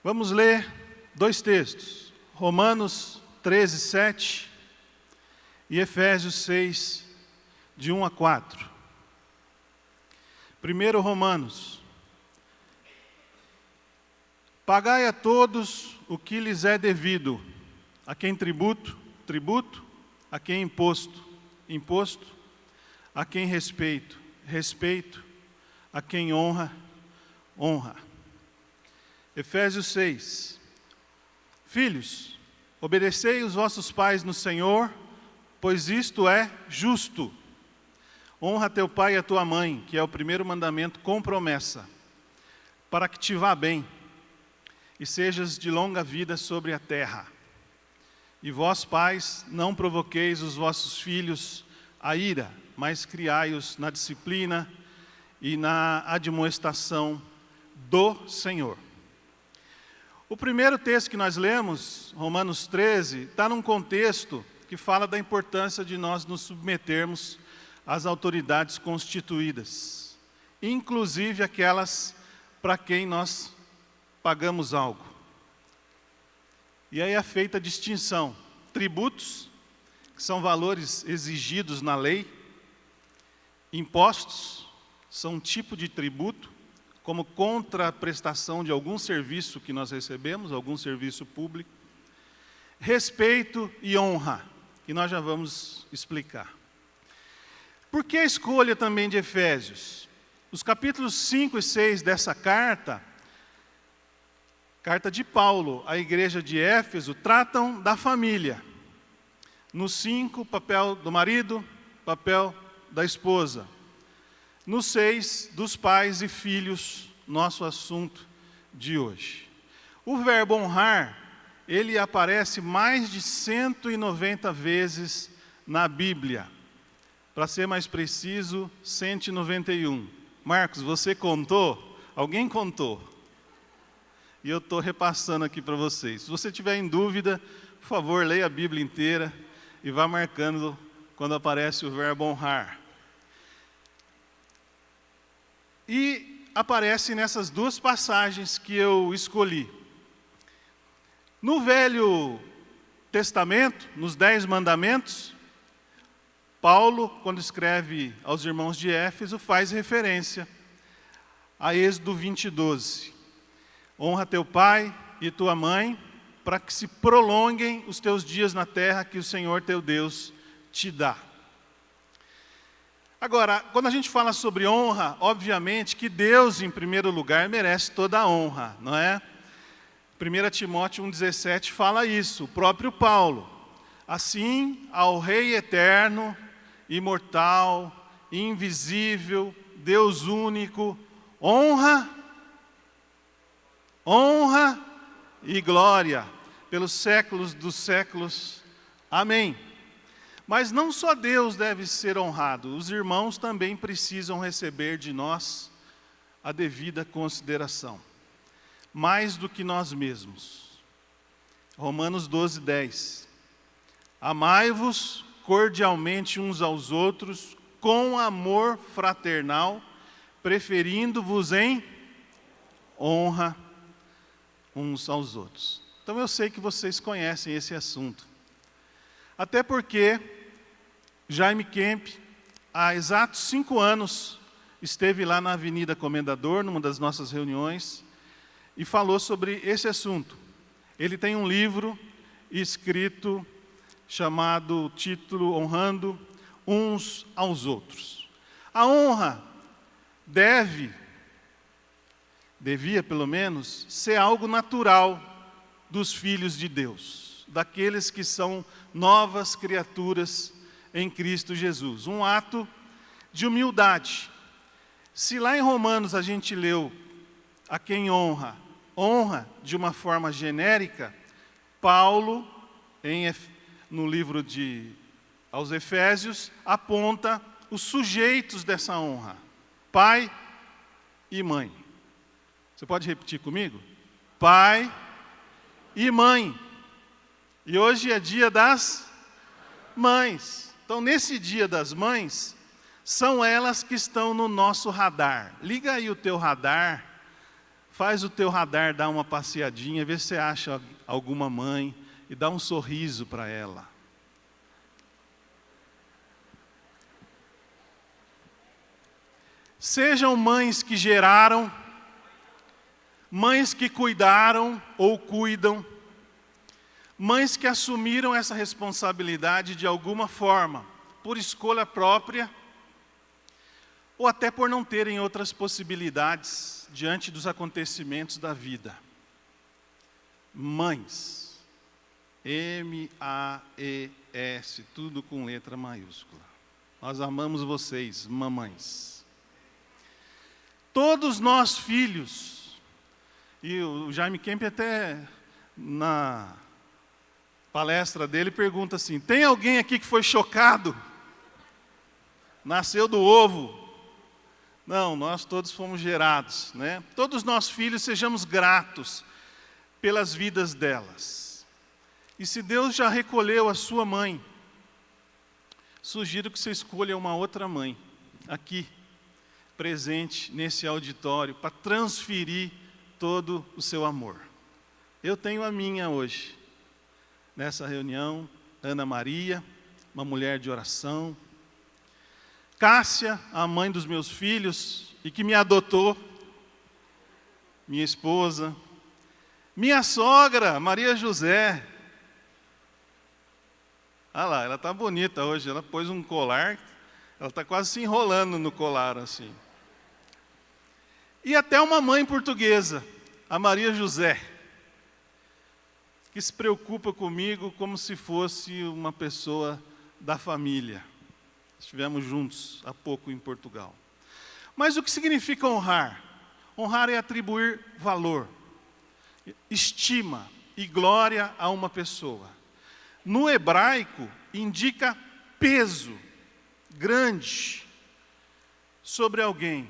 Vamos ler dois textos, Romanos 13, 7 e Efésios 6, de 1 a 4. Primeiro Romanos. Pagai a todos o que lhes é devido, a quem tributo, tributo, a quem imposto, imposto, a quem respeito, respeito, a quem honra, honra. Efésios 6. Filhos, obedecei os vossos pais no Senhor, pois isto é justo. Honra teu pai e a tua mãe, que é o primeiro mandamento com promessa, para que te vá bem e sejas de longa vida sobre a terra. E vós, pais, não provoqueis os vossos filhos a ira, mas criai-os na disciplina e na admoestação do Senhor. O primeiro texto que nós lemos, Romanos 13, está num contexto que fala da importância de nós nos submetermos às autoridades constituídas, inclusive aquelas para quem nós pagamos algo. E aí é feita a distinção: tributos, que são valores exigidos na lei, impostos, são um tipo de tributo, como contraprestação de algum serviço que nós recebemos, algum serviço público, respeito e honra, que nós já vamos explicar. Por que a escolha também de Efésios? Os capítulos 5 e 6 dessa carta de Paulo à igreja de Éfeso, tratam da família. No 5, papel do marido, papel da esposa. No 6, dos pais e filhos, nosso assunto de hoje. O verbo honrar, ele aparece mais de 190 vezes na Bíblia. Para ser mais preciso, 191. Marcos, você contou? Alguém contou? E eu estou repassando aqui para vocês. Se você tiver em dúvida, por favor, leia a Bíblia inteira e vá marcando quando aparece o verbo honrar. E aparece nessas duas passagens que eu escolhi. No Velho Testamento, nos 10 mandamentos, Paulo, quando escreve aos irmãos de Éfeso, faz referência a Êxodo 20:12. Honra teu pai e tua mãe, para que se prolonguem os teus dias na terra que o Senhor teu Deus te dá. Agora, quando a gente fala sobre honra, obviamente que Deus, em primeiro lugar, merece toda a honra, não é? 1 Timóteo 1,17 fala isso, o próprio Paulo. Assim, ao Rei eterno, imortal, invisível, Deus único, honra e glória, pelos séculos dos séculos. Amém. Mas não só Deus deve ser honrado, os irmãos também precisam receber de nós a devida consideração, mais do que nós mesmos. Romanos 12:10. Amai-vos cordialmente uns aos outros, com amor fraternal, preferindo-vos em honra uns aos outros. Então eu sei que vocês conhecem esse assunto. Até porque Jaime Kemp, há exatos 5 anos, esteve lá na Avenida Comendador, numa das nossas reuniões, e falou sobre esse assunto. Ele tem um livro escrito, chamado, título, Honrando uns aos outros. A honra devia pelo menos, ser algo natural dos filhos de Deus, daqueles que são novas criaturas em Cristo Jesus. Um ato de humildade. Se lá em Romanos a gente leu a quem honra, honra de uma forma genérica, Paulo, no livro aos Efésios, aponta os sujeitos dessa honra: pai e mãe. Você pode repetir comigo? Pai e mãe. E hoje é dia das mães. Então, nesse dia das mães, são elas que estão no nosso radar. Liga aí o teu radar, Faz o teu radar dar uma passeadinha, vê se você acha alguma mãe e dá um sorriso para ela. Sejam mães que geraram, mães que cuidaram ou cuidam, mães que assumiram essa responsabilidade de alguma forma, por escolha própria, ou até por não terem outras possibilidades diante dos acontecimentos da vida. Mães, M-A-E-S, tudo com letra maiúscula. Nós amamos vocês, mamães. Todos nós filhos, e o Jaime Kemp até na palestra dele pergunta assim, tem alguém aqui que foi chocado? Nasceu do ovo? Não, nós todos fomos gerados, né? Todos nós filhos sejamos gratos pelas vidas delas. E se Deus já recolheu a sua mãe, sugiro que você escolha uma outra mãe, aqui, presente nesse auditório, para transferir todo o seu amor. Eu tenho a minha hoje, nessa reunião, Ana Maria, uma mulher de oração, Cássia, a mãe dos meus filhos, e que me adotou, minha esposa, minha sogra, Maria José. Ah lá, ela está bonita hoje, ela pôs um colar, ela está quase se enrolando no colar assim. E até uma mãe portuguesa, a Maria José, que se preocupa comigo como se fosse uma pessoa da família. Estivemos juntos há pouco em Portugal. Mas o que significa honrar? Honrar é atribuir valor, estima e glória a uma pessoa. No hebraico, indica peso grande sobre alguém.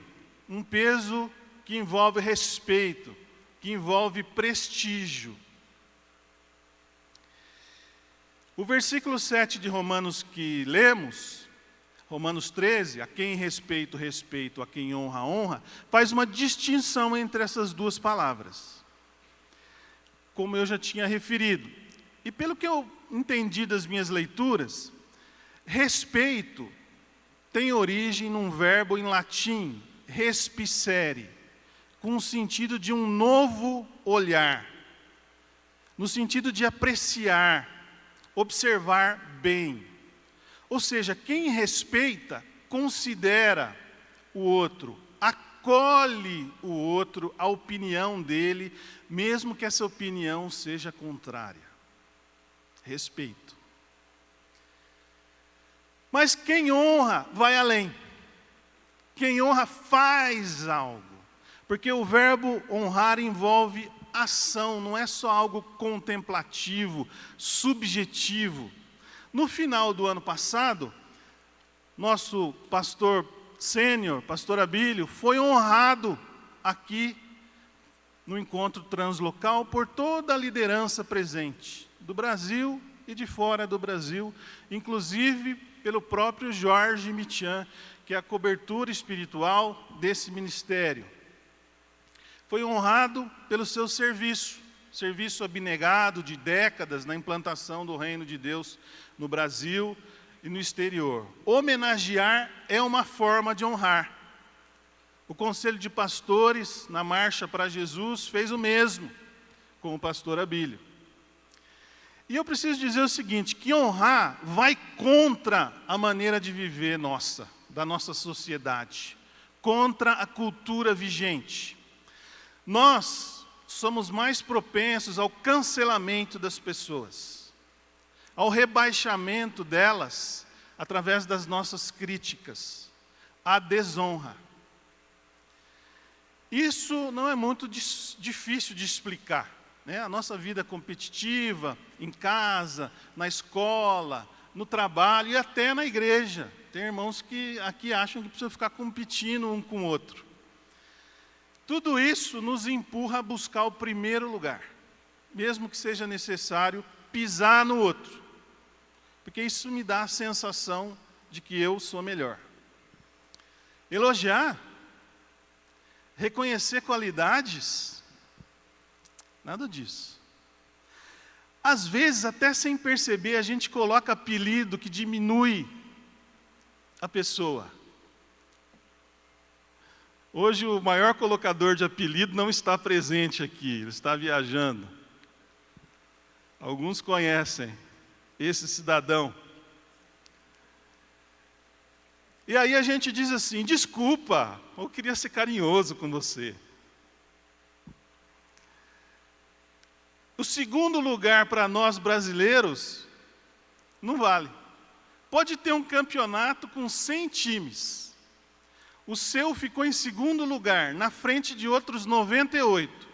Um peso que envolve respeito, que envolve prestígio. O versículo 7 de Romanos que lemos, Romanos 13, a quem respeito, respeito, a quem honra, honra, faz uma distinção entre essas duas palavras, como eu já tinha referido. E pelo que eu entendi das minhas leituras, respeito tem origem num verbo em latim, respicere, com o sentido de um novo olhar, no sentido de apreciar, observar bem. Ou seja, quem respeita, considera o outro, acolhe o outro, a opinião dele, mesmo que essa opinião seja contrária. Respeito. Mas quem honra vai além. Quem honra faz algo. Porque o verbo honrar envolve ação, não é só algo contemplativo, subjetivo. No final do ano passado, nosso pastor sênior, pastor Abílio, foi honrado aqui no encontro translocal por toda a liderança presente, do Brasil e de fora do Brasil, inclusive pelo próprio Jorge Mitian, que é a cobertura espiritual desse ministério. Foi honrado pelo seu serviço abnegado de décadas na implantação do reino de Deus no Brasil e no exterior. Homenagear é uma forma de honrar. O Conselho de Pastores, na Marcha para Jesus, fez o mesmo com o pastor Abílio. E eu preciso dizer o seguinte, que honrar vai contra a maneira de viver nossa, da nossa sociedade, contra a cultura vigente. Nós somos mais propensos ao cancelamento das pessoas, ao rebaixamento delas através das nossas críticas, à desonra. Isso não é muito difícil de explicar, né? A nossa vida competitiva, em casa, na escola, no trabalho e até na igreja. Tem irmãos que aqui acham que precisam ficar competindo um com o outro. Tudo isso nos empurra a buscar o primeiro lugar, mesmo que seja necessário pisar no outro, porque isso me dá a sensação de que eu sou melhor. Elogiar, reconhecer qualidades, Nada disso. Às vezes, até sem perceber, a gente coloca apelido que diminui a pessoa. Hoje o maior colocador de apelido não está presente aqui, ele está viajando. Alguns conhecem esse cidadão. E aí a gente diz assim, desculpa, eu queria ser carinhoso com você. O segundo lugar para nós brasileiros não vale. Pode ter um campeonato com 100 times. O seu ficou em segundo lugar, na frente de outros 98.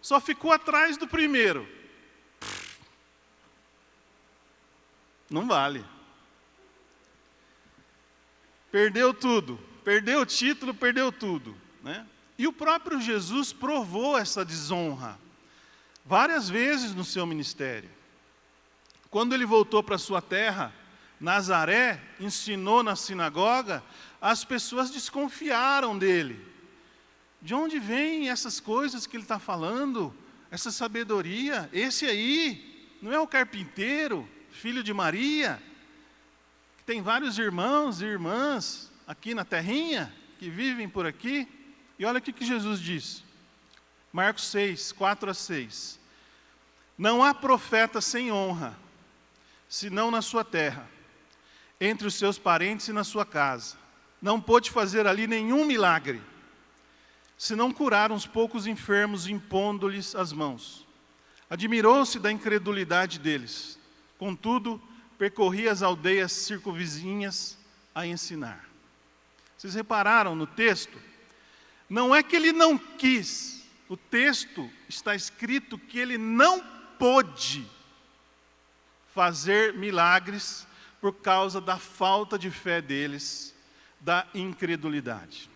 Só ficou atrás do primeiro. Não vale. Perdeu tudo. Perdeu o título, perdeu tudo, né? E o próprio Jesus provou essa desonra várias vezes no seu ministério. Quando ele voltou para a sua terra, Nazaré, ensinou na sinagoga, as pessoas desconfiaram dele. De onde vêm essas coisas que ele está falando? Essa sabedoria? Esse aí, não é o carpinteiro, filho de Maria? Que tem vários irmãos e irmãs aqui na terrinha, que vivem por aqui. E olha o que Jesus diz. Marcos 6, 4-6. Não há profeta sem honra, senão na sua terra, entre os seus parentes e na sua casa. Não pôde fazer ali nenhum milagre, senão curar uns poucos enfermos, impondo-lhes as mãos. Admirou-se da incredulidade deles. Contudo, percorria as aldeias circunvizinhas a ensinar. Vocês repararam no texto? Não é que ele não quis. O texto está escrito que ele não pôde fazer milagres por causa da falta de fé deles, da incredulidade.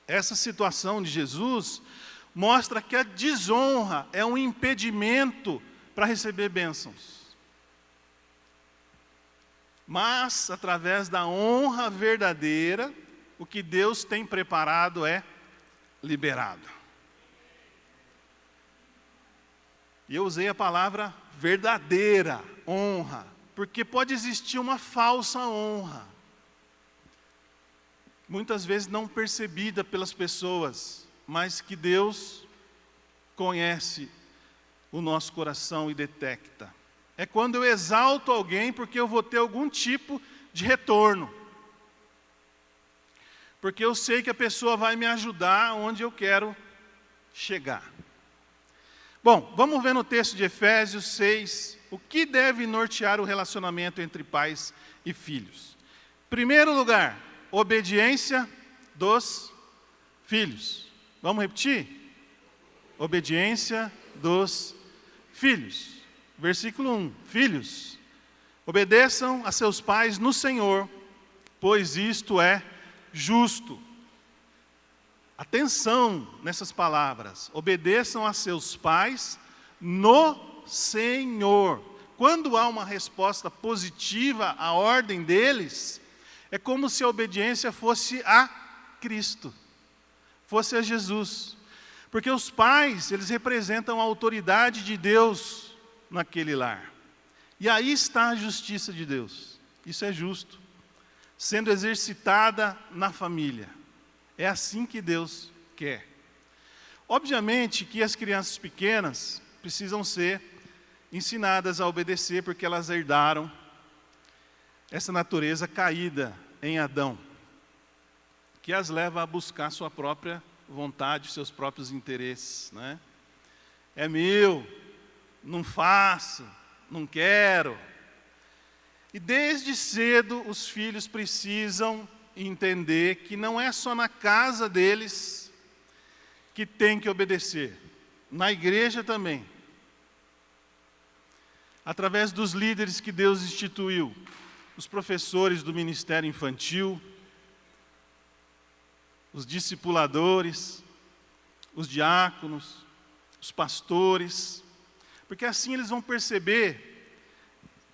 Essa situação de Jesus mostra que a desonra é um impedimento para receber bênçãos. Mas, através da honra verdadeira, o que Deus tem preparado é liberado. E eu usei a palavra verdadeira, honra, porque pode existir uma falsa honra, muitas vezes não percebida pelas pessoas, mas que Deus conhece o nosso coração e detecta. É quando eu exalto alguém porque eu vou ter algum tipo de retorno. Porque eu sei que a pessoa vai me ajudar onde eu quero chegar. Bom, vamos ver no texto de Efésios 6, o que deve nortear o relacionamento entre pais e filhos. Primeiro lugar, obediência dos filhos. Vamos repetir? Obediência dos filhos. Versículo 1. Filhos, obedeçam a seus pais no Senhor, pois isto é justo. Atenção nessas palavras. Obedeçam a seus pais no Senhor. Quando há uma resposta positiva à ordem deles, é como se a obediência fosse a Cristo, fosse a Jesus. Porque os pais, eles representam a autoridade de Deus naquele lar. E aí está a justiça de Deus. Isso é justo, sendo exercitada na família. É assim que Deus quer. Obviamente que as crianças pequenas precisam ser ensinadas a obedecer, porque elas herdaram essa natureza caída em Adão, que as leva a buscar sua própria vontade, seus próprios interesses, né? É meu, não faço, não quero. E desde cedo os filhos precisam entender que não é só na casa deles que tem que obedecer, na igreja também. Através dos líderes que Deus instituiu, os professores do ministério infantil, os discipuladores, os diáconos, os pastores, porque assim eles vão perceber,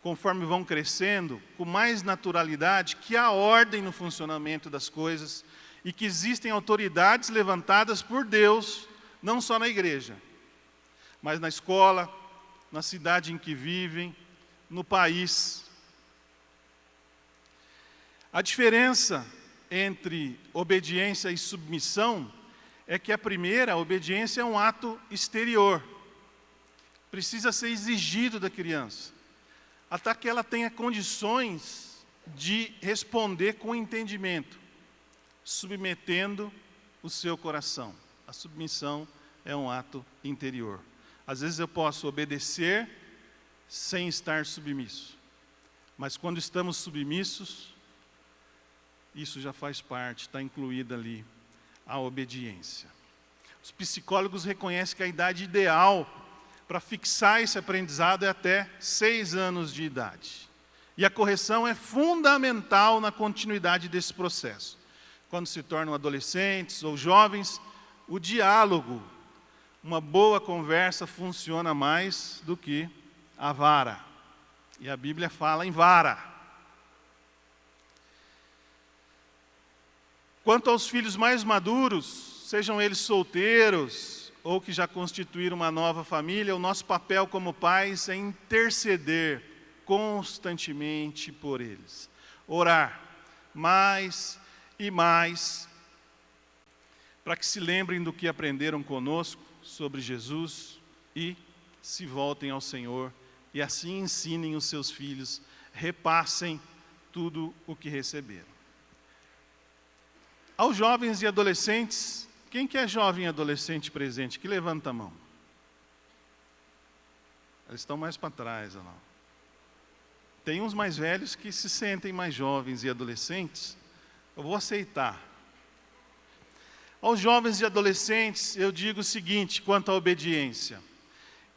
conforme vão crescendo, com mais naturalidade, que há ordem no funcionamento das coisas e que existem autoridades levantadas por Deus, não só na igreja. mas na escola, na cidade em que vivem, no país. A diferença entre obediência e submissão é que a primeira, a obediência, é um ato exterior. Precisa ser exigido da criança, até que ela tenha condições de responder com entendimento, submetendo o seu coração. A submissão é um ato interior. Às vezes eu posso obedecer sem estar submisso, mas quando estamos submissos, isso já faz parte, está incluída ali a obediência. Os psicólogos reconhecem que a idade ideal para fixar esse aprendizado é até 6 anos de idade. E a correção é fundamental na continuidade desse processo. Quando se tornam adolescentes ou jovens, o diálogo, uma boa conversa funciona mais do que a vara. E a Bíblia fala em vara. Quanto aos filhos mais maduros, sejam eles solteiros ou que já constituíram uma nova família, o nosso papel como pais é interceder constantemente por eles. Orar mais e mais, para que se lembrem do que aprenderam conosco sobre Jesus e se voltem ao Senhor e assim ensinem os seus filhos, repassem tudo o que receberam. Aos jovens e adolescentes, quem que é jovem e adolescente presente? Que levanta a mão. Eles estão mais para trás, olha lá. Tem uns mais velhos que se sentem mais jovens e adolescentes. Eu vou aceitar. Aos jovens e adolescentes, eu digo o seguinte, quanto à obediência.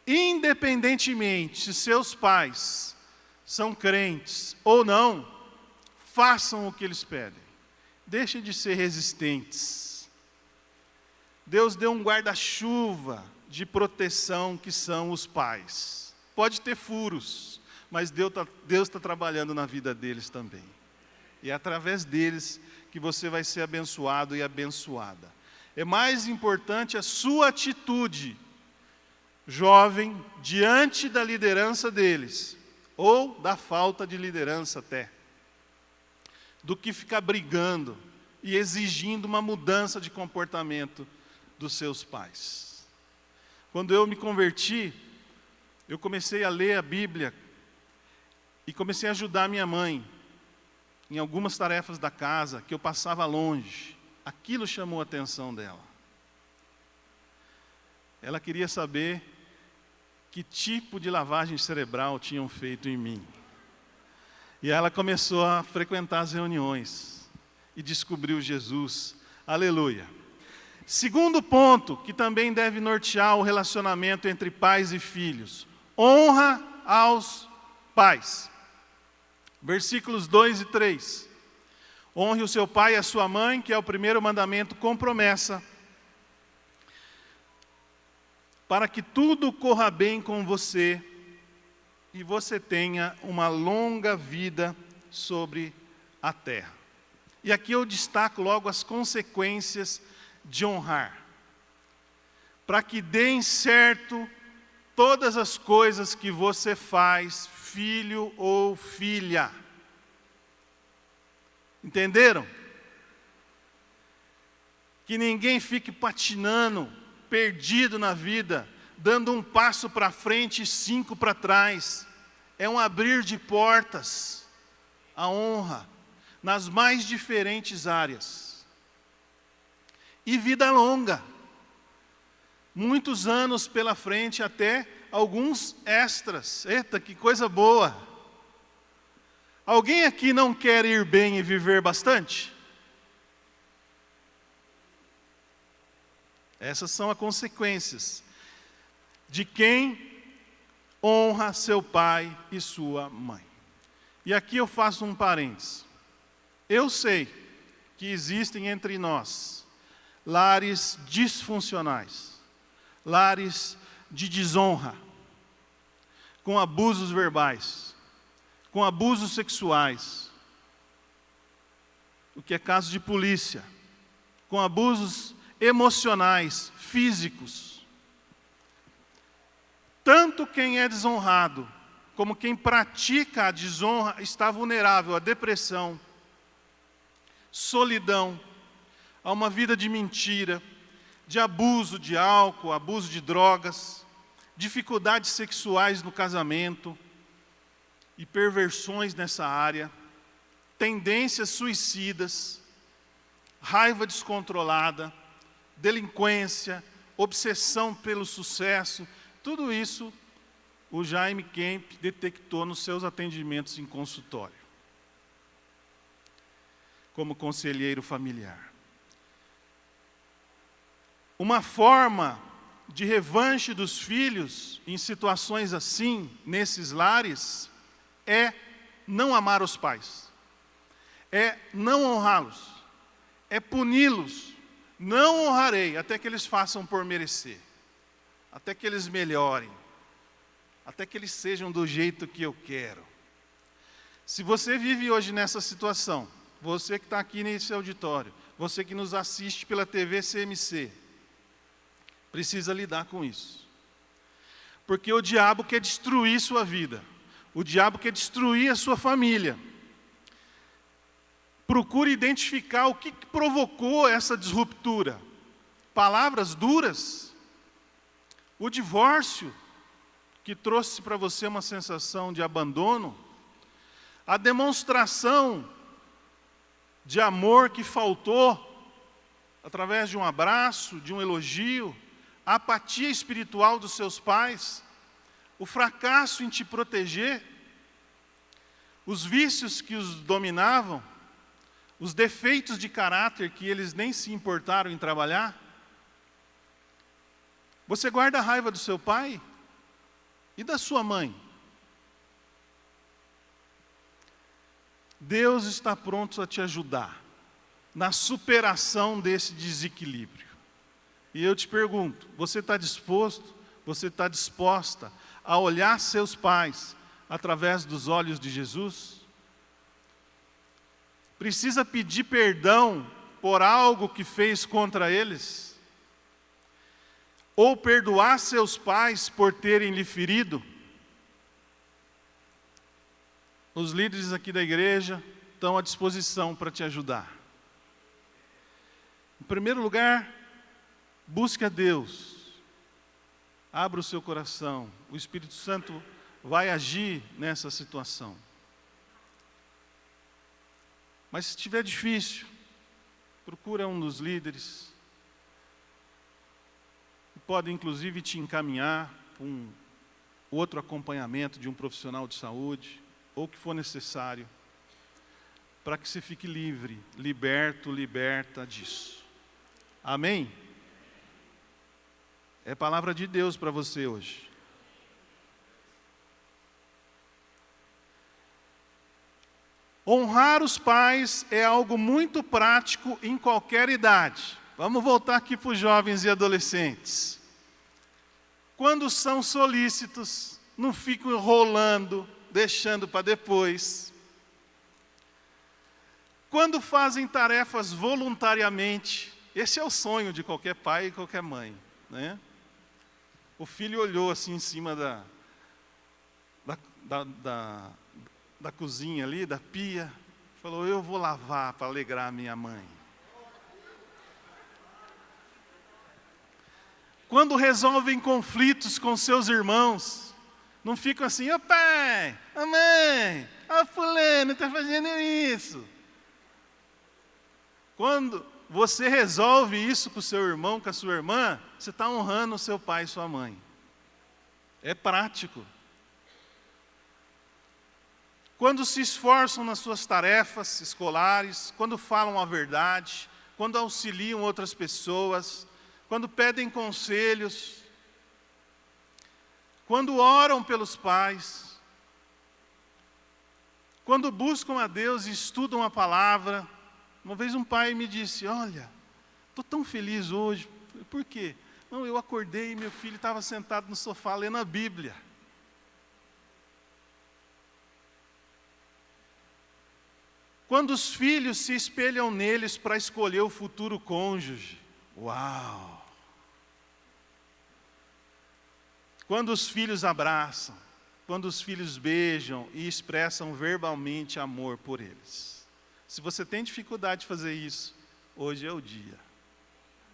Independentemente se seus pais são crentes ou não, façam o que eles pedem. Deixem de ser resistentes. Deus deu um guarda-chuva de proteção que são os pais. Pode ter furos, mas Deus está trabalhando na vida deles também. E é através deles que você vai ser abençoado e abençoada. É mais importante a sua atitude, jovem, diante da liderança deles, ou da falta de liderança até, do que ficar brigando e exigindo uma mudança de comportamento dos seus pais. Quando eu me converti, eu comecei a ler a Bíblia e comecei a ajudar minha mãe em algumas tarefas da casa que eu passava longe. Aquilo chamou a atenção dela. Ela queria saber que tipo de lavagem cerebral tinham feito em mim. E ela começou a frequentar as reuniões e descobriu Jesus. Aleluia. Segundo ponto, que também deve nortear o relacionamento entre pais e filhos. Honra aos pais. Versículos 2 e 3. Honre o seu pai e a sua mãe, que é o primeiro mandamento com promessa, para que tudo corra bem com você e você tenha uma longa vida sobre a terra. E aqui eu destaco logo as consequências de honrar. Para que deem certo todas as coisas que você faz, filho ou filha. Entenderam? Que ninguém fique patinando, perdido na vida, dando um passo para frente e 5 para trás. É um abrir de portas, a honra, nas mais diferentes áreas. E vida longa. Muitos anos pela frente, até alguns extras. Eita, que coisa boa! Alguém aqui não quer ir bem e viver bastante? Essas são as consequências de quem honra seu pai e sua mãe. E aqui eu faço um parênteses. Eu sei que existem entre nós lares disfuncionais, lares de desonra, com abusos verbais, com abusos sexuais, o que é caso de polícia, com abusos emocionais, físicos. Tanto quem é desonrado, como quem pratica a desonra, está vulnerável à depressão, solidão, a uma vida de mentira, de abuso de álcool, abuso de drogas, dificuldades sexuais no casamento e perversões nessa área, tendências suicidas, raiva descontrolada, delinquência, obsessão pelo sucesso. Tudo isso o Jaime Kemp detectou nos seus atendimentos em consultório, como conselheiro familiar. Uma forma de revanche dos filhos em situações assim, nesses lares, é não amar os pais, é não honrá-los, é puni-los. Não honrarei até que eles façam por merecer, até que eles melhorem, até que eles sejam do jeito que eu quero. Se você vive hoje nessa situação, você que está aqui nesse auditório, você que nos assiste pela TV CMC, precisa lidar com isso. Porque o diabo quer destruir sua vida, o diabo quer destruir a sua família. Procure identificar o que provocou essa disruptura. Palavras duras, o divórcio, que trouxe para você uma sensação de abandono, a demonstração de amor que faltou, através de um abraço, de um elogio, a apatia espiritual dos seus pais, o fracasso em te proteger, os vícios que os dominavam, os defeitos de caráter que eles nem se importaram em trabalhar. Você guarda a raiva do seu pai e da sua mãe. Deus está pronto a te ajudar na superação desse desequilíbrio. E eu te pergunto, você está disposto, você está disposta a olhar seus pais através dos olhos de Jesus? Precisa pedir perdão por algo que fez contra eles? Ou perdoar seus pais por terem lhe ferido? Os líderes aqui da igreja estão à disposição para te ajudar. Em primeiro lugar, busque a Deus. Abra o seu coração. O Espírito Santo vai agir nessa situação. Mas se estiver difícil, procura um dos líderes. Pode inclusive te encaminhar para um outro acompanhamento de um profissional de saúde, ou o que for necessário, para que você fique livre, liberto, liberta disso. Amém? É palavra de Deus para você hoje. Honrar os pais é algo muito prático em qualquer idade. Vamos voltar aqui para os jovens e adolescentes. Quando são solícitos, não ficam enrolando, deixando para depois. Quando fazem tarefas voluntariamente, esse é o sonho de qualquer pai e qualquer mãe, né? O filho olhou assim em cima da cozinha ali, da pia, falou, eu vou lavar para alegrar a minha mãe. Quando resolvem conflitos com seus irmãos, não ficam assim, ô pai, ô mãe, ô fulano, está fazendo isso. Quando você resolve isso com o seu irmão, com a sua irmã, você está honrando o seu pai e sua mãe. É prático. Quando se esforçam nas suas tarefas escolares, quando falam a verdade, quando auxiliam outras pessoas, quando pedem conselhos, quando oram pelos pais, quando buscam a Deus e estudam a palavra. Uma vez um pai me disse, olha, estou tão feliz hoje. Por quê? Não, eu acordei e meu filho estava sentado no sofá lendo a Bíblia. Quando os filhos se espelham neles para escolher o futuro cônjuge. Uau! quando os filhos abraçam, quando os filhos beijam e expressam verbalmente amor por eles. Se você tem dificuldade de fazer isso, hoje é o dia.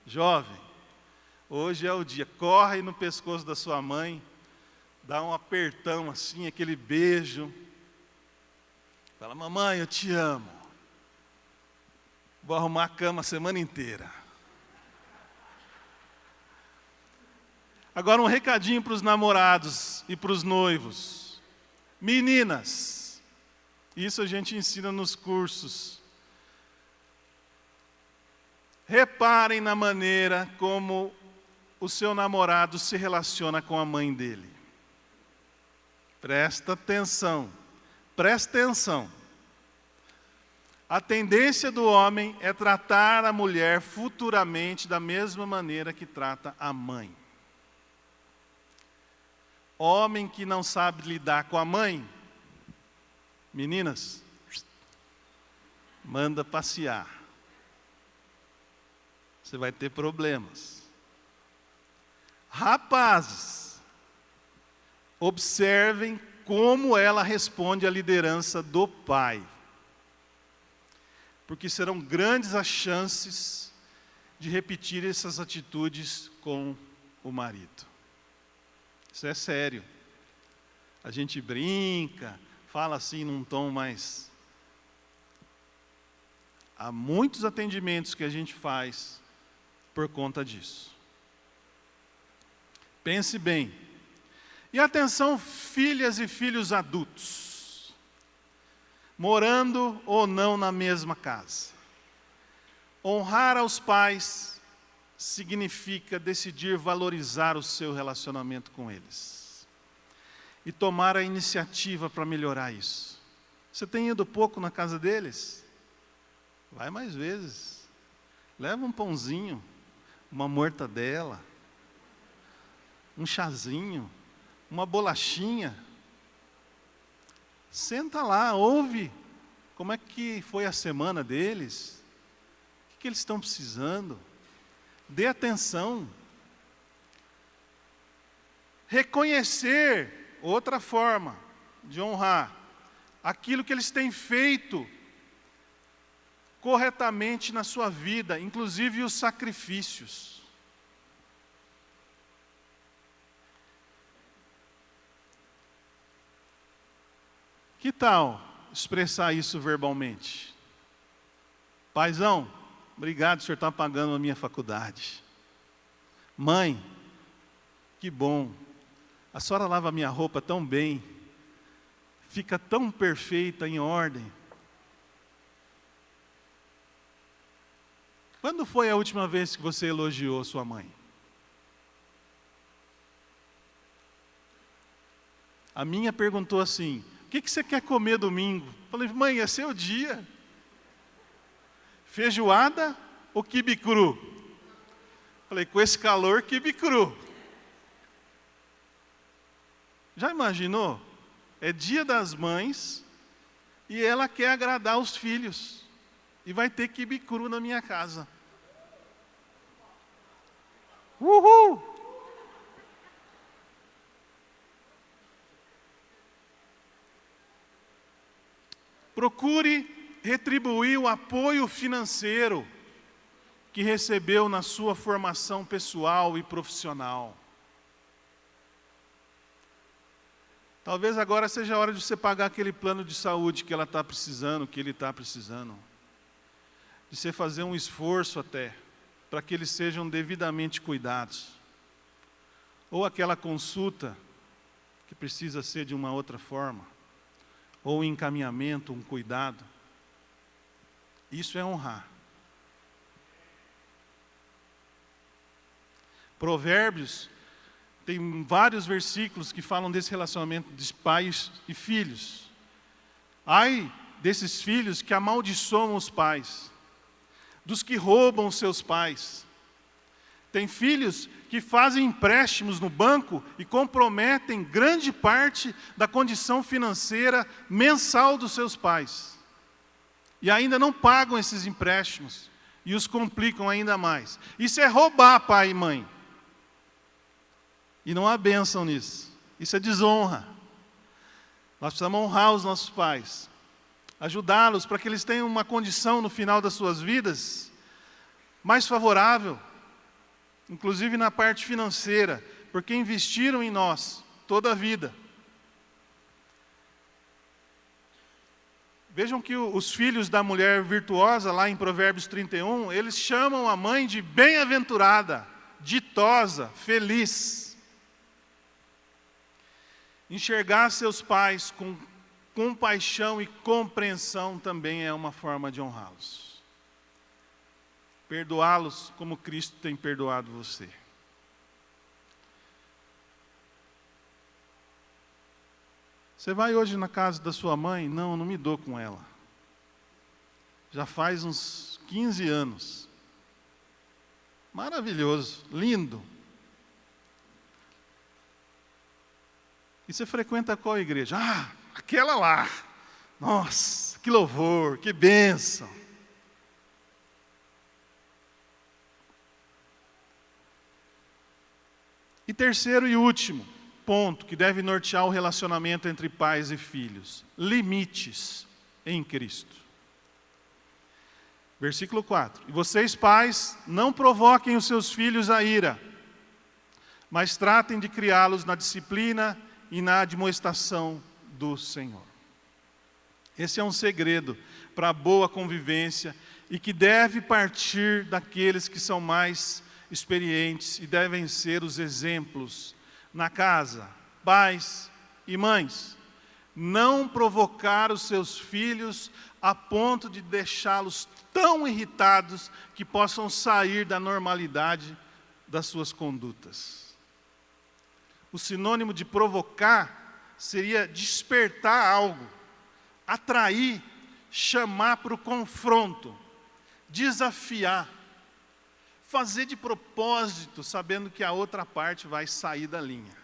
Jovem, hoje é o dia. Corre no pescoço da sua mãe, dá um apertão assim, aquele beijo. Fala, mamãe, eu te amo. Vou arrumar a cama a semana inteira. Agora um recadinho para os namorados e para os noivos. Meninas, isso a gente ensina nos cursos. Reparem na maneira como o seu namorado se relaciona com a mãe dele. Presta atenção, presta atenção. A tendência do homem é tratar a mulher futuramente da mesma maneira que trata a mãe. Homem que não sabe lidar com a mãe, meninas, manda passear. Você vai ter problemas. Rapazes, observem como ela responde à liderança do pai. Porque serão grandes as chances de repetir essas atitudes com o marido. Isso é sério. A gente brinca, fala assim num tom mais... Há muitos atendimentos que a gente faz por conta disso. Pense bem. E atenção, filhas e filhos adultos, morando ou não na mesma casa. Honrar aos pais significa decidir valorizar o seu relacionamento com eles e tomar a iniciativa para melhorar isso. Você tem ido pouco na casa deles? Vai mais vezes. Leva um pãozinho, uma mortadela, um chazinho, uma bolachinha. Senta lá, ouve como é que foi a semana deles, o que eles estão precisando. Dê atenção. Reconhecer, outra forma de honrar, aquilo que eles têm feito corretamente na sua vida, inclusive os sacrifícios. Que tal expressar isso verbalmente? Paizão, obrigado, o senhor está pagando a minha faculdade. Mãe, que bom. A senhora lava a minha roupa tão bem. Fica tão perfeita, em ordem. Quando foi a última vez que você elogiou sua mãe? A minha perguntou assim, o que você quer comer domingo? Falei, mãe, é seu dia. Feijoada ou quibe cru? Falei, com esse calor, quibe cru. Já imaginou? É dia das mães e ela quer agradar os filhos. E vai ter quibe cru na minha casa. Uhul! Procure retribuir o apoio financeiro que recebeu na sua formação pessoal e profissional. Talvez agora seja a hora de você pagar aquele plano de saúde que ela está precisando, que ele está precisando. De você fazer um esforço até, para que eles sejam devidamente cuidados. Ou aquela consulta, que precisa ser de uma outra forma. Ou um encaminhamento, um cuidado. Isso é honrar. Provérbios tem vários versículos que falam desse relacionamento de pais e filhos. Ai desses filhos que amaldiçoam os pais, dos que roubam seus pais. Tem filhos que fazem empréstimos no banco e comprometem grande parte da condição financeira mensal dos seus pais. E ainda não pagam esses empréstimos e os complicam ainda mais. Isso é roubar pai e mãe. E não há bênção nisso. Isso é desonra. Nós precisamos honrar os nossos pais, ajudá-los para que eles tenham uma condição no final das suas vidas mais favorável, inclusive na parte financeira, porque investiram em nós toda a vida. Vejam que os filhos da mulher virtuosa, lá em Provérbios 31, eles chamam a mãe de bem-aventurada, ditosa, feliz. Enxergar seus pais com compaixão e compreensão também é uma forma de honrá-los. Perdoá-los como Cristo tem perdoado você. Você vai hoje na casa da sua mãe? Não, eu não me dou com ela. Já faz uns 15 anos. Maravilhoso, lindo. E você frequenta qual igreja? Ah, aquela lá. Nossa, que louvor, que bênção. E terceiro e último ponto que deve nortear o relacionamento entre pais e filhos: limites em Cristo. Versículo 4. E vocês, pais, não provoquem os seus filhos à ira, mas tratem de criá-los na disciplina e na admoestação do Senhor. Esse é um segredo para a boa convivência e que deve partir daqueles que são mais experientes e devem ser os exemplos na casa. Pais e mães, não provocar os seus filhos a ponto de deixá-los tão irritados que possam sair da normalidade das suas condutas. O sinônimo de provocar seria despertar algo, atrair, chamar para o confronto, desafiar, fazer de propósito, sabendo que a outra parte vai sair da linha.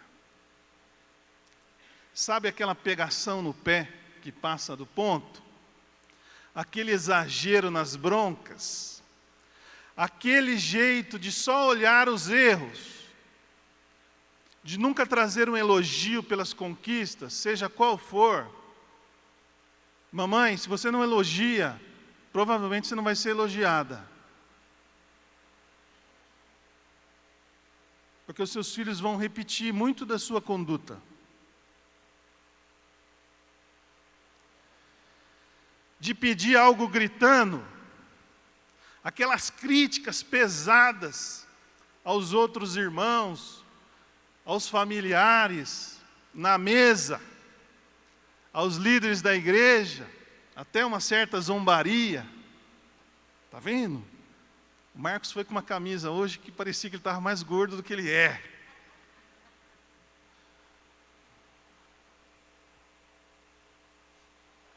Sabe aquela pegação no pé que passa do ponto? Aquele exagero nas broncas? Aquele jeito de só olhar os erros? De nunca trazer um elogio pelas conquistas, seja qual for. Mamãe, se você não elogia, provavelmente você não vai ser elogiada. Porque os seus filhos vão repetir muito da sua conduta. De pedir algo gritando, aquelas críticas pesadas aos outros irmãos, aos familiares, na mesa, aos líderes da igreja, até uma certa zombaria. Está vendo? O Marcos foi com uma camisa hoje que parecia que ele estava mais gordo do que ele é.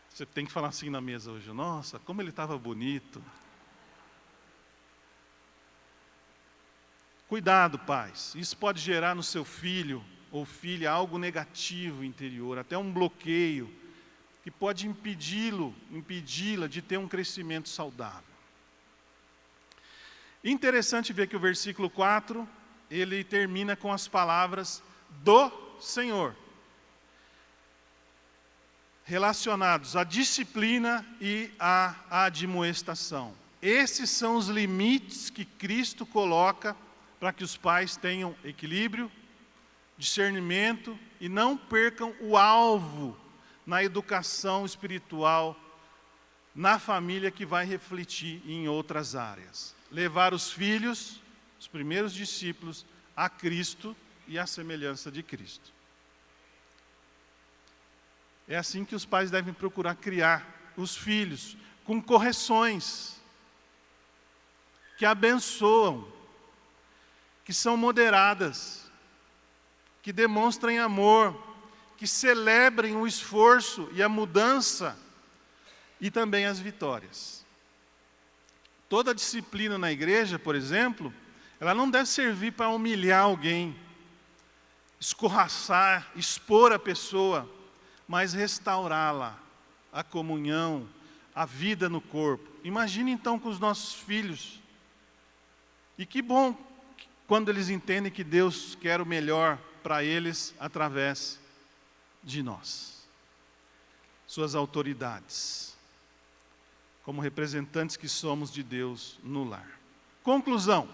Você tem que falar assim na mesa hoje. Nossa, como ele estava bonito. Cuidado, pais. Isso pode gerar no seu filho ou filha algo negativo interior, até um bloqueio, que pode impedi-la de ter um crescimento saudável. Interessante ver que o versículo 4, ele termina com as palavras do Senhor, relacionados à disciplina e à admoestação. Esses são os limites que Cristo coloca para que os pais tenham equilíbrio, discernimento e não percam o alvo na educação espiritual, na família, que vai refletir em outras áreas. Levar os filhos, os primeiros discípulos, a Cristo e à semelhança de Cristo. É assim que os pais devem procurar criar os filhos, com correções, que abençoam, que são moderadas, que demonstrem amor, que celebrem o esforço e a mudança e também as vitórias. Toda disciplina na igreja, por exemplo, ela não deve servir para humilhar alguém, escorraçar, expor a pessoa, mas restaurá-la, a comunhão, a vida no corpo. Imagine então com os nossos filhos. E que bom quando eles entendem que Deus quer o melhor para eles através de nós. Suas autoridades, como representantes que somos de Deus no lar. Conclusão.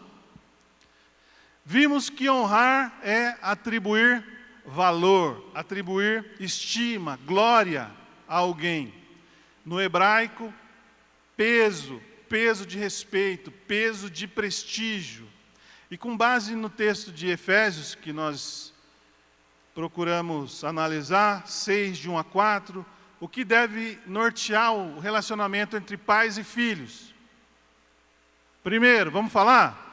Vimos que honrar é atribuir valor, atribuir estima, glória a alguém. No hebraico, peso de respeito, peso de prestígio. E com base no texto de Efésios, que nós procuramos analisar, 6, de 1 a 4, o que deve nortear o relacionamento entre pais e filhos? Primeiro, vamos falar?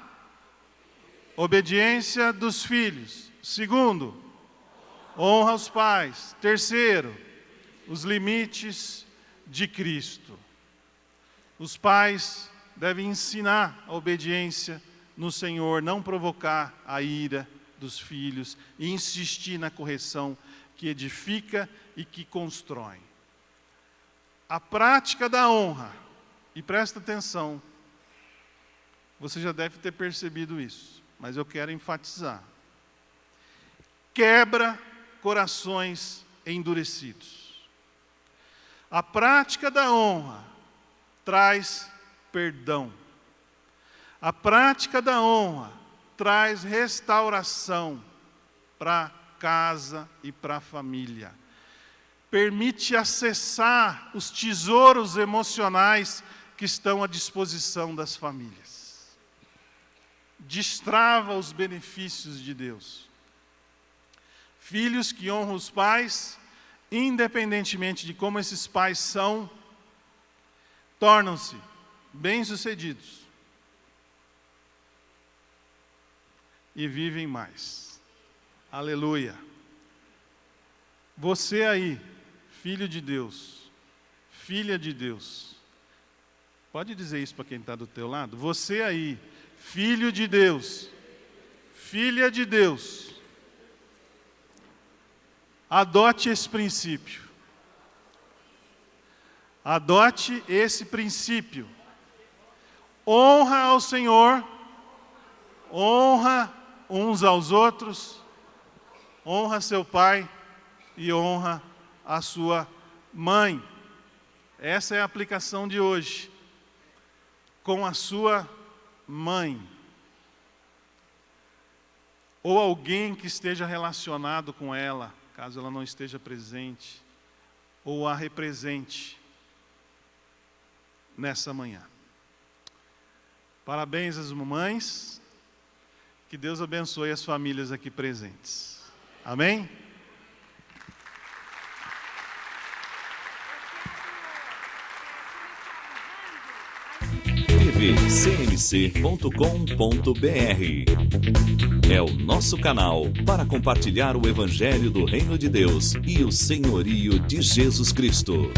Obediência dos filhos. Segundo, honra aos pais. Terceiro, os limites de Cristo. Os pais devem ensinar a obediência no Senhor, não provocar a ira dos filhos e insistir na correção que edifica e que constrói. A prática da honra, e presta atenção, você já deve ter percebido isso, mas eu quero enfatizar. Quebra corações endurecidos. A prática da honra traz perdão. A prática da honra traz restauração para a casa e para a família. Permite acessar os tesouros emocionais que estão à disposição das famílias. Destrava os benefícios de Deus. Filhos que honram os pais, independentemente de como esses pais são, tornam-se bem-sucedidos e vivem mais. Aleluia. Você aí, filho de Deus, filha de Deus, pode dizer isso para quem está do teu lado? Você aí, filho de Deus, filha de Deus, adote esse princípio. Adote esse princípio. Honra ao Senhor, honra uns aos outros, honra seu pai e honra a sua mãe. Essa é a aplicação de hoje. Com a sua mãe. Ou alguém que esteja relacionado com ela, caso ela não esteja presente, ou a represente nessa manhã. Parabéns às mamães, que Deus abençoe as famílias aqui presentes. Amém? tvcmc.com.br é o nosso canal para compartilhar o Evangelho do Reino de Deus e o senhorio de Jesus Cristo.